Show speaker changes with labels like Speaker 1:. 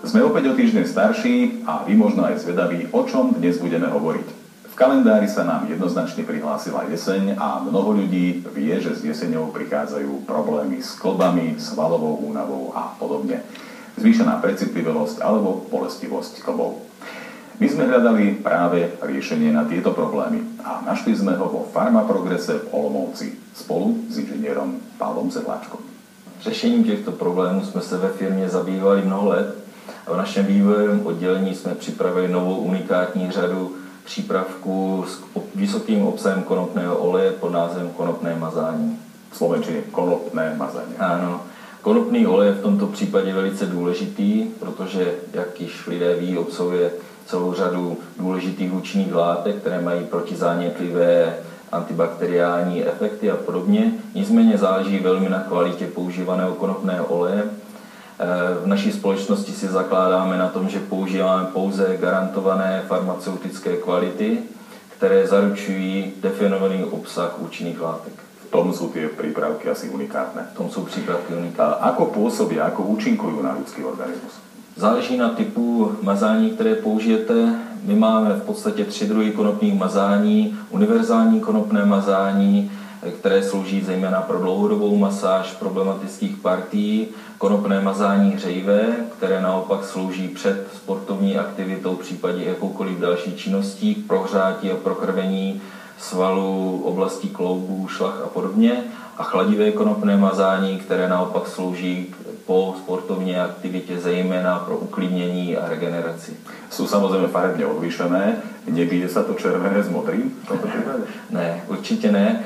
Speaker 1: Sme opäť o týždeň starší a vy možno aj zvedaví, o čom dnes budeme hovoriť. V kalendári sa nám jednoznačne prihlásila jeseň a mnoho ľudí vie, že s jeseňou prichádzajú problémy s klbami, svalovou únavou a podobne. Zvýšená precitlivosť alebo bolestivosť klbov. My sme hľadali práve riešenie na tieto problémy a našli sme ho vo Farmaprogrese v Olomouci spolu s inžinierom Pavlom Sedláčkom.
Speaker 2: Řešením těchto problémů jsme se ve firmě zabývali mnoho let a v našem vývojovém oddělení jsme připravili novou unikátní řadu přípravků s vysokým obsahem konopného oleje pod názvem konopné mazání.
Speaker 1: V slovenčine konopné mazání.
Speaker 2: Ano. Konopný olej je v tomto případě velice důležitý, protože, jak již lidé ví, obsahuje celou řadu důležitých účinných látek, které mají protizánětlivé antibakteriální efekty a podobně. Nicméně záleží velmi na kvalitě používaného konopného oleje. V naší společnosti si zakládáme na tom, že používáme pouze garantované farmaceutické kvality, které zaručují definovaný obsah účinných látek.
Speaker 1: V tom sú tie prípravky asi unikátne.
Speaker 2: V tom sú prípravky unikátne.
Speaker 1: Ako pôsobia, ako účinkujú na ľudský organizmus?
Speaker 2: Záleží na typu mazání, které použijete. My máme v podstatě 3 druhy konopných mazání. Univerzální konopné mazání, které slouží zejména pro dlouhodobou masáž problematických partií. Konopné mazání hřejivé, které naopak slouží před sportovní aktivitou, případně jakoukoliv další činností, k prohřátí a prokrvení svalů, oblastí kloubů, šlach a podobně. A chladivé konopné mazání, které naopak slouží po sportovní aktivitě, zejména pro uklidnění a regeneraci.
Speaker 1: Sú samozrejme farebne odlišené. Nebije sa to červené s modrým?
Speaker 2: Ne, určitě ne.